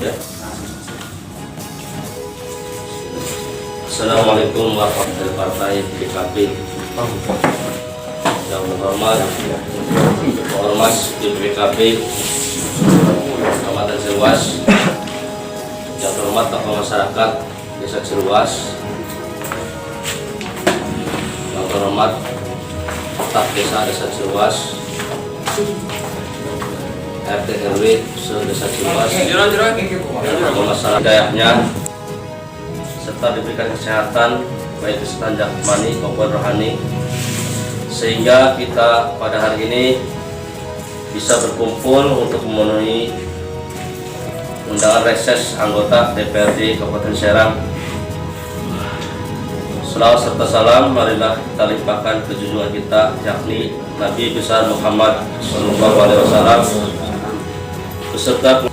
ya. Assalamualaikum warahmatullahi wabarakatuh. PKP yang terhormat Ormas PKP Kecamatan Ciruas, yang terhormat tokoh masyarakat Desa Ciruas, yang terhormat staf Desa Ciruas, RT RW se-Desa Ciruas, tokoh masyarakat dayahnya, serta diberikan kesehatan baik kesehatan jasmani maupun rohani, sehingga kita pada hari ini bisa berkumpul untuk memenuhi undangan reses anggota DPRD Kabupaten Serang. Selawat serta salam marilah kita limpahkan ke junjungan kita, yakni Nabi besar Muhammad SAW, beserta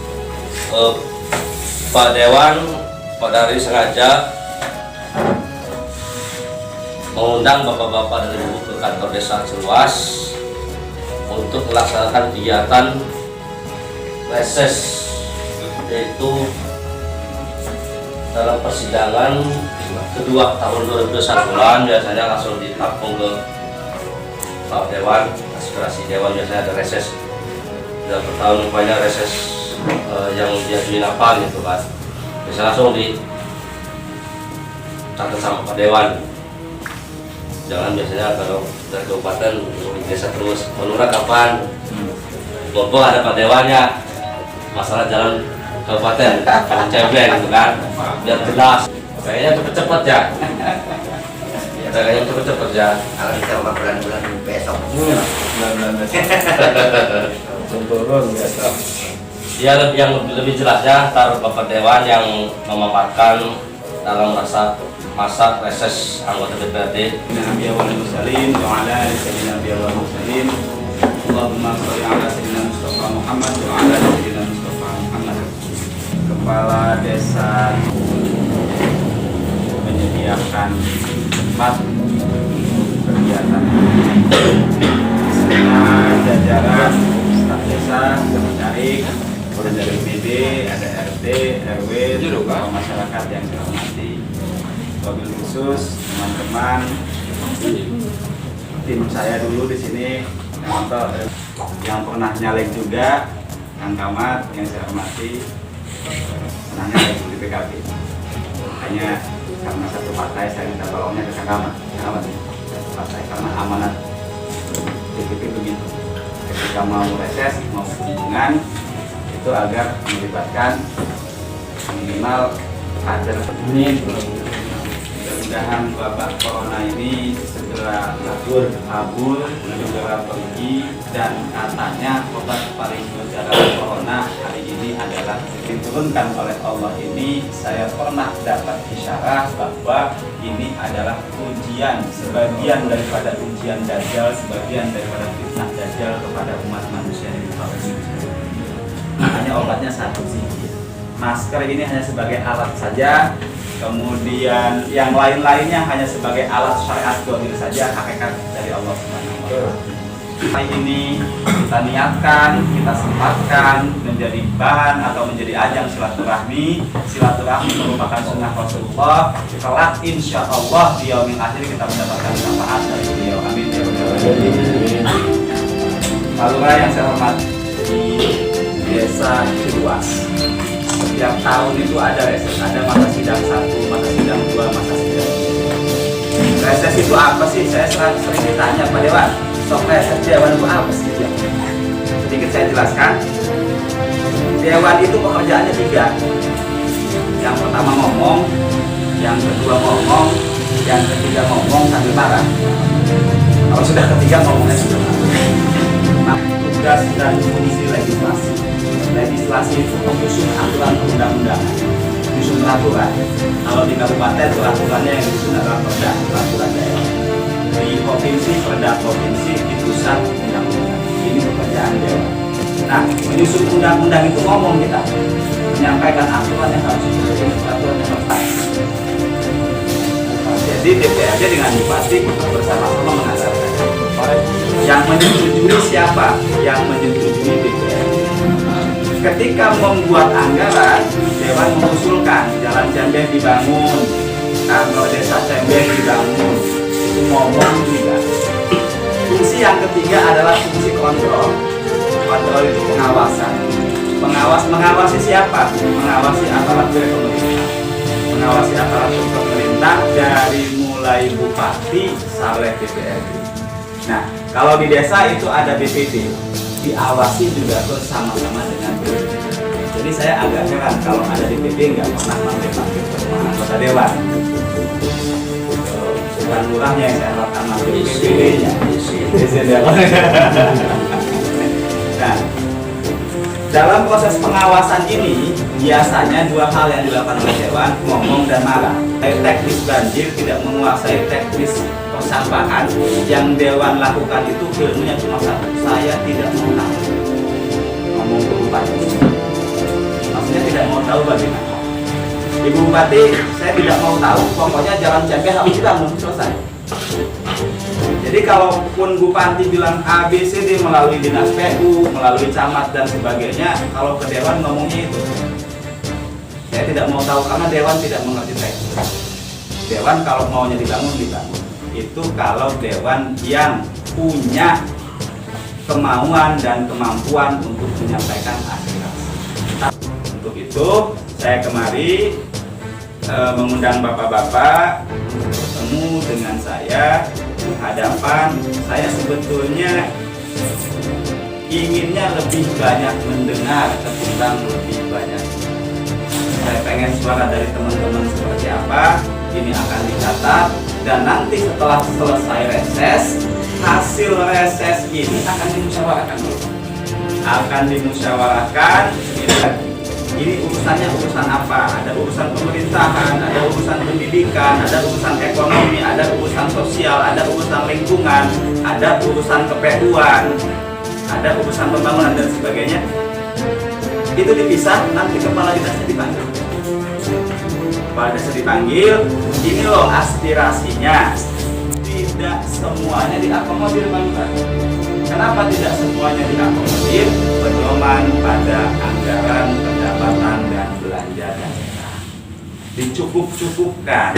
Pak Dewan pada hari sengaja mengundang bapak-bapak dan ibu ke kantor Desa Ciruas untuk melaksanakan kegiatan reses, yaitu dalam persidangan kedua tahun 2021 biasanya langsung ditampung ke Pak Dewan, aspirasi Dewan biasanya ada reses. Dan bertahun rupanya reses yang diajuin apa gitu kan, bisa langsung dicatat sama Pak Dewan. Jangan biasanya kalau dari kabupaten di desa terus menurut kapan Bobo ada Pak Dewannya, masalah jalan kabupaten kan cebeng gitu kan, biar jelas. Kayaknya cepet-cepet ya. Kayaknya cepet-cepet ya. Kalau kita bulan-bulan besok. Turun besok. Ya, yang lebih jelasnya ntar Bapak Dewan yang memaparkan dalam masa reses anggota DPRD. Nabi wal mursalin wa ala alihi nabi wal mursalin. Allahumma shalli ala sayyidina Mustafa Muhammad wa ala ali sayyidina Mustafa Muhammad. Kepala Desa menyediakan tempat kegiatan bersama jajaran staf desa mencari dari BD, ada RT, RW, tokoh masyarakat yang saya hormati. Wabil khusus teman-teman tim saya dulu di sini yang pernah nyalek juga, Kang Camat yang saya hormati, pernah nyalek di PKB. Makanya karena satu partai saya minta tolongnya ke Kang Camat, satu partai karena amanat DPP begitu. Ketika mau reses, mau kunjungan itu agar melibatkan minimal kader ini. Mudah-mudahan wabah corona ini segera kabur, segera pergi, dan katanya obat paling mujarab corona hari ini adalah diturunkan oleh Allah ini. Saya pernah dapat isyarat bahwa ini adalah ujian, sebagian daripada ujian Dajjal, sebagian daripada fitnah Dajjal kepada umat manusia di muka bumi. Hanya obatnya satu sih, masker ini hanya sebagai alat saja. Kemudian yang lain-lainnya hanya sebagai alat syariat dohir saja, hakikat dari Allah Subhanahu wa Ta'ala. Hari ini kita niatkan, kita sempatkan menjadi bahan atau menjadi ajang silaturahmi. Silaturahmi merupakan sunnah Rasulullah. Kelak insya Allah di yaumil akhir kita mendapatkan manfaat dari beliau. Amin ya rabbal alamin. Lalu yang saya hormati di Desa Ciruas, setiap tahun itu ada reses, ada masa sidang 1, masa sidang 2, masa sidang 3. Reses itu apa sih? Saya sering ditanya, Pak Dewan, sok reses Dewan itu apa sih? Sedikit saya jelaskan. Dewan itu pekerjaannya 3. Yang pertama ngomong, yang kedua ngomong, yang ketiga ngomong sambil marah. Kalau sudah ketiga ngomongnya sudah marah. Nah, tugas dan fungsi legislasi. Legislasi itu menyusun aturan perundang-undangan, menyusun peraturan. Kalau di kabupaten peraturannya yang disusun adalah perda, peraturan daerah. Di provinsi perda provinsi, di pusat undang-undang. Ini pekerjaan Dewan. Nah, menyusun undang-undang itu ngomong kita, menyampaikan aturan yang harus disusun, peraturan yang harus. Jadi DPRD dengan Bupati bersama-sama mengasalkan. Yang menyetujui siapa? Yang menyetujui DPRD. ketika membuat anggaran, Dewan mengusulkan Jalan Cembeng dibangun, kantor desa Cembeng dibangun, itu ngomong juga. Fungsi yang ketiga adalah fungsi kontrol. Kontrol itu pengawasan. Mengawasi siapa? Mengawasi aparatur pemerintah. Mengawasi aparatur pemerintah dari mulai bupati sampai DPRD. Nah, kalau di desa itu ada BPD, diawasi juga bersama-sama dengan BPD. Jadi saya agak heran kalau ada DPD nggak pernah manggil-manggil anggota dewan. Bukan lurahnya yang saya harapkan manggil BPD-nya. Nah, dalam proses pengawasan ini biasanya dua hal yang dilakukan oleh dewan, ngomong dan marah. Teknis banjir tidak menguasai teknis persampahan. Yang dewan lakukan itu ilmunya cuma satu, saya tidak mau tahu. Ngomong ke bupati, maksudnya tidak mau tahu bagaimana. Ibu Bupati, saya tidak mau tahu, pokoknya Jalan Cembeng harus dibangun, selesai. Jadi kalaupun Bupati bilang A, B, C, D melalui dinas PU, melalui camat dan sebagainya, kalau ke dewan ngomongnya itu. Saya tidak mau tahu karena dewan tidak mengerti teknis. Dewan kalau maunya dibangun, dibangun. Itu kalau dewan yang punya kemauan dan kemampuan untuk menyampaikan aspirasi. Untuk itu, saya kemari mengundang bapak-bapak untuk bertemu dengan saya di hadapan. Saya sebetulnya inginnya lebih banyak mendengar ketimbang lebih banyak. Saya pengen suara dari teman-teman seperti apa, ini akan dicatat dan nanti setelah selesai reses, hasil reses ini akan dimusyawarahkan dulu. Akan dimusyawarahkan. Ini urusannya urusan apa? Ada urusan pemerintahan, ada urusan pendidikan, ada urusan ekonomi, ada urusan sosial, ada urusan lingkungan, ada urusan kepeduan, ada urusan pembangunan dan sebagainya. Itu dipisah, nanti kepala dinasnya dipanggil. Kepala dinasnya dipanggil, ini loh aspirasinya. Tidak semuanya diakomodir Bang. Kenapa tidak semuanya diakomodir? Pedoman pada anggaran pendapatan dan belanja daerah dicukup-cukupkan,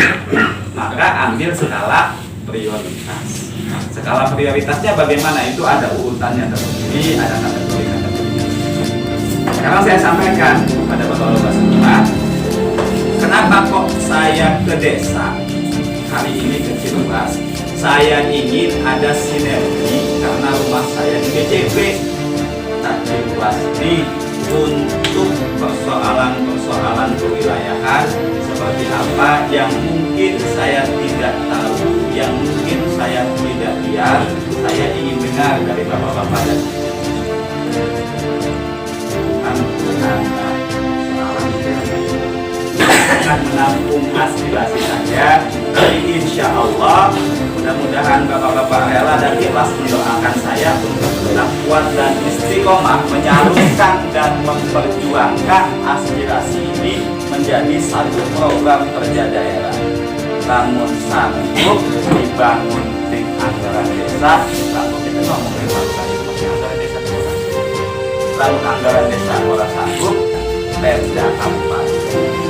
maka ambil skala prioritas. Skala prioritasnya bagaimana? Itu ada urutannya tersendiri, ada kategori-kategorinya. Sekarang saya sampaikan kepada bapak-bapak semua, kenapa kok saya ke desa hari ini ke Cirebas? Saya ingin ada sinergi karena rumah saya di BCP, tapi pasti untuk persoalan-persoalan kewilayahan seperti apa yang mungkin saya tidak tahu, yang mungkin saya tidak lihat, saya ingin dengar dari bapak-bapak dan bukan akan menampung aspirasi saja. Jadi insya Allah mudah-mudahan bapak-bapak rela dan ikhlas mendoakan saya untuk tetap kuat dan istiqomah menyalurkan dan memperjuangkan aspirasi ini menjadi satu program kerja daerah. Namun sanggup dibangun di anggaran desa, lalu kita ngomongin anggaran desa. Lalu anggaran desa orang sanggup, Pemda kabupaten.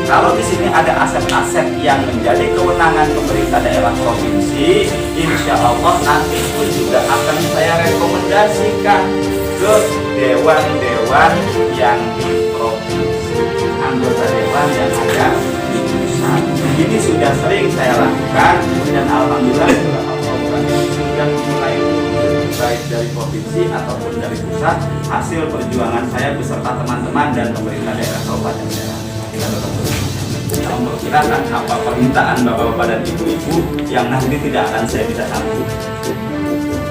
Kalau di sini ada aset-aset yang menjadi kewenangan pemerintah daerah provinsi, insya Allah nanti pun juga akan saya rekomendasikan ke dewan-dewan yang di provinsi, anggota dewan yang ada di pusat. Ini sudah sering saya lakukan dan alhamdulillah sudah mulai baik dari provinsi ataupun dari pusat hasil perjuangan saya beserta teman-teman dan pemerintah daerah kabupaten daerah. Kita memperkirakan apa permintaan bapak-bapak dan ibu-ibu yang nanti tidak akan saya bisa sanggup.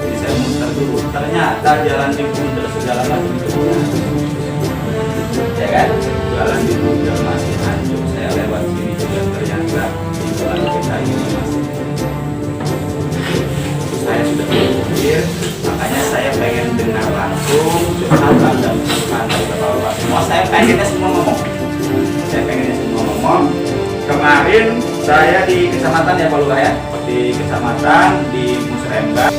Jadi saya muter dulu, ternyata jalan di bundar segala macam itu ya kan, jalan di bundar masih hancur. Saya lewat sini juga ternyata jalan kita ini masih. Saya sudah berpikir, makanya saya pengen dengar langsung curhatan dan curhatan dari bapak-bapak semua. Saya pengennya semua ngomong. Kemarin saya di kecamatan ya Pak Lurah ya, di kecamatan di Musrembang,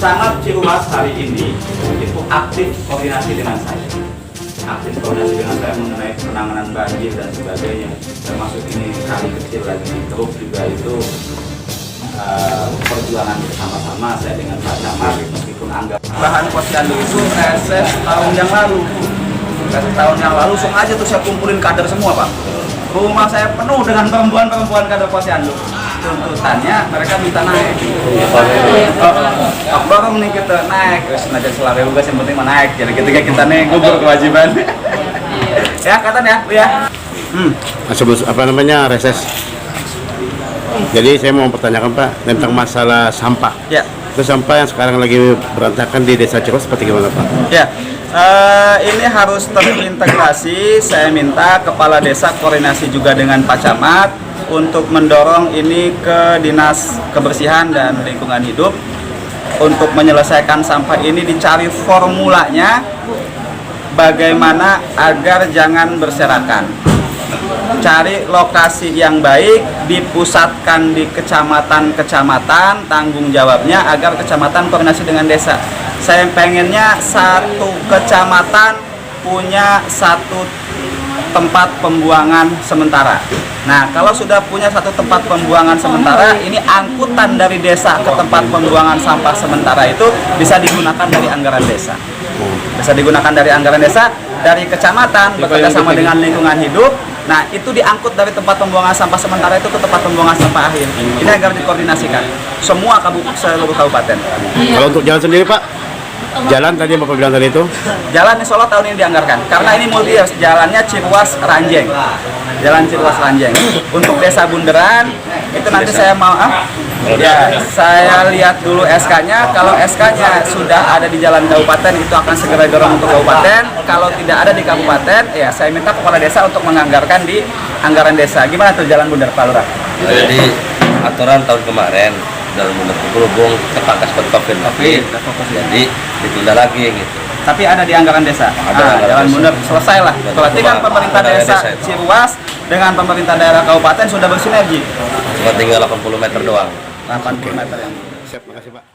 Camat Ciruas hari ini itu aktif koordinasi dengan saya. aktif koordinasi dengan saya mengenai penanganan banjir dan sebagainya, termasuk ini kali kecil lagi di Truk juga itu perjuangan bersama-sama saya dengan Pak Camat meskipun anggap bahan posyandu itu reses tahun yang lalu. Tahun yang lalu sok aja tuh saya kumpulin kader semua Pak. Rumah saya penuh dengan perempuan-perempuan kader posyandu. Tuntutannya mereka minta naik. Dorong nih kita naik. Sengaja selawe juga yang penting naik. Jadi ketika kita naik gugur kewajiban. Ya kata ya. Sebelum apa namanya reses. Jadi saya mau mempertanyakan Pak tentang masalah sampah. Ya. Itu sampah yang sekarang lagi berantakan di Desa Ciros seperti gimana Pak? Ya. Ini harus terintegrasi. Saya minta kepala desa koordinasi juga dengan Pak Camat untuk mendorong ini ke Dinas Kebersihan dan Lingkungan Hidup untuk menyelesaikan sampah ini, dicari formulanya bagaimana agar jangan berserakan. Cari lokasi yang baik, dipusatkan di kecamatan-kecamatan, tanggung jawabnya agar kecamatan koordinasi dengan desa. Saya pengennya satu kecamatan punya satu tempat pembuangan sementara. Nah, kalau sudah punya satu tempat pembuangan sementara, ini angkutan dari desa ke tempat pembuangan sampah sementara itu bisa digunakan dari anggaran desa. Bisa digunakan dari anggaran desa, dari kecamatan bekerja sama dengan lingkungan hidup. Nah, itu diangkut dari tempat pembuangan sampah sementara itu ke tempat pembuangan sampah akhir. Ini agar dikoordinasikan semua seluruh kabupaten. Kalau untuk jalan sendiri Pak, jalan tadi yang Bapak bilang tadi itu? Jalan Insya Allah tahun ini dianggarkan, karena ini multi jalannya Ciruas Ranjeng. Jalan Ciruas Ranjeng. Untuk Desa Bunderan, itu nanti saya mau saya lihat dulu SK-nya. Kalau SK-nya sudah ada di jalan kabupaten, itu akan segera dorong untuk kabupaten. Kalau tidak ada di kabupaten, ya saya minta kepala desa untuk menganggarkan di anggaran desa. Gimana tuh Jalan Bundar, Pak Lurah? Jadi aturan tahun kemarin dalam berhubung terpangkas COVID, jadi ditunda lagi gitu. Tapi ada di anggaran desa. Jalan Bundar selesai lah. Berarti kan pemerintah desa Ciruas dengan pemerintah daerah kabupaten sudah bersinergi. Cuma tinggal 80 meter doang. 80 meter yang. Siap, makasih Pak.